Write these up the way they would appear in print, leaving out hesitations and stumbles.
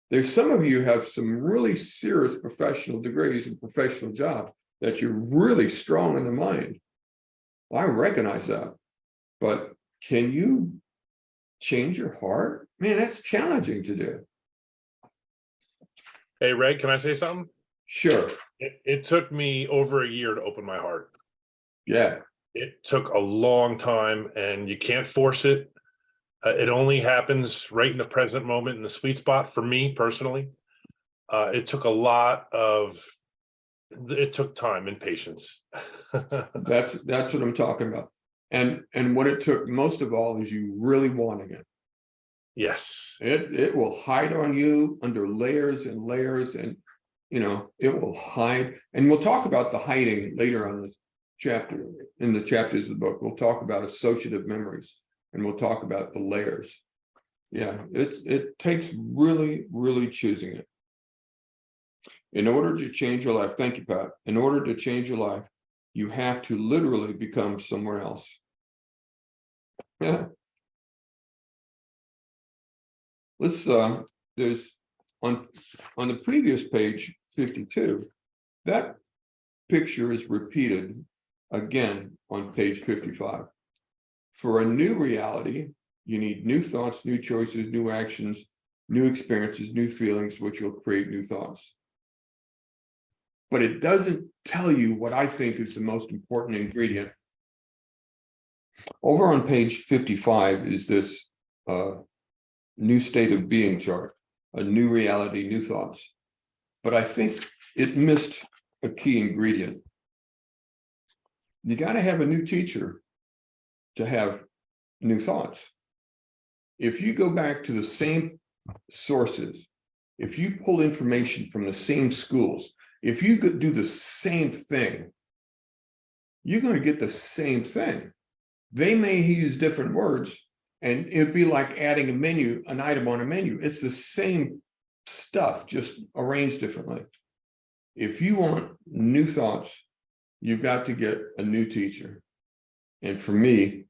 There's some of you have some really serious professional degrees and professional jobs that you're really strong in the mind. I recognize that, but can you change your heart? Man, that's challenging to do. Hey, Red, can I say something? Sure. It took me over a year to open my heart. Yeah. It took a long time, and you can't force it. It only happens right in the present moment, in the sweet spot for me personally. It took it took time and patience. That's what I'm talking about. And what it took most of all is you really wanting it. Yes. It will hide on you under layers and layers, and it will hide. And we'll talk about the hiding later on this chapter, in the chapters of the book. We'll talk about associative memories, and we'll talk about the layers. Yeah, it takes really, really choosing it. In order to change your life, thank you, Pat. In order to change your life, you have to literally become somewhere else. Yeah. Let's there's on the previous page 52, that picture is repeated again on page 55. For a new reality, you need new thoughts, new choices, new actions, new experiences, new feelings, which will create new thoughts. But it doesn't tell you what I think is the most important ingredient. Over on page 55 is this new state of being chart, a new reality, new thoughts. But I think it missed a key ingredient. You got to have a new teacher to have new thoughts. If you go back to the same sources, if you pull information from the same schools, if you could do the same thing, you're going to get the same thing. They may use different words, and it'd be like adding an item on a menu. It's the same stuff, just arranged differently. If you want new thoughts, you've got to get a new teacher. And for me,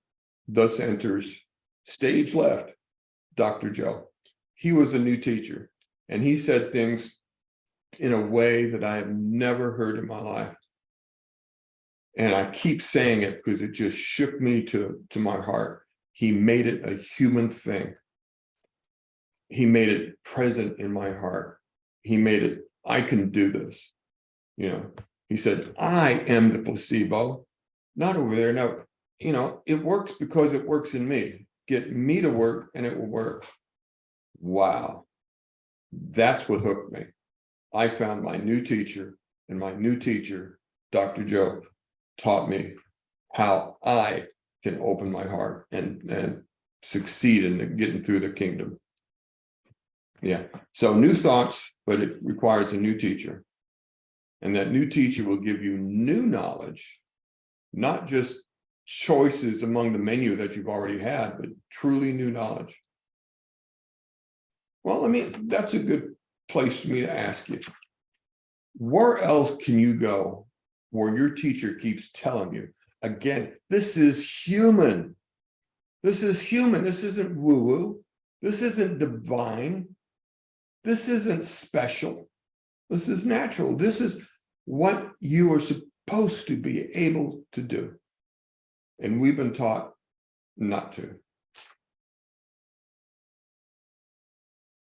thus enters stage left, Dr. Joe. He was a new teacher, and he said things in a way that I have never heard in my life. And I keep saying it because it just shook me to my heart. He made it a human thing. He made it present in my heart. He made it, I can do this. He said, I am the placebo, not over there. No, it works because it works in me. Get me to work and it will work. Wow. That's what hooked me. I found my new teacher, and my new teacher, Dr. Joe, taught me how I can open my heart and succeed in getting through the kingdom. Yeah. So new thoughts, but it requires a new teacher. And that new teacher will give you new knowledge, not just choices among the menu that you've already had, but truly new knowledge. Well, that's a good place for me to ask you. Where else can you go where your teacher keeps telling you, again, this is human. This is human. This isn't woo-woo. This isn't divine. This isn't special. This is natural. This is what you are supposed to be able to do. And we've been taught not to.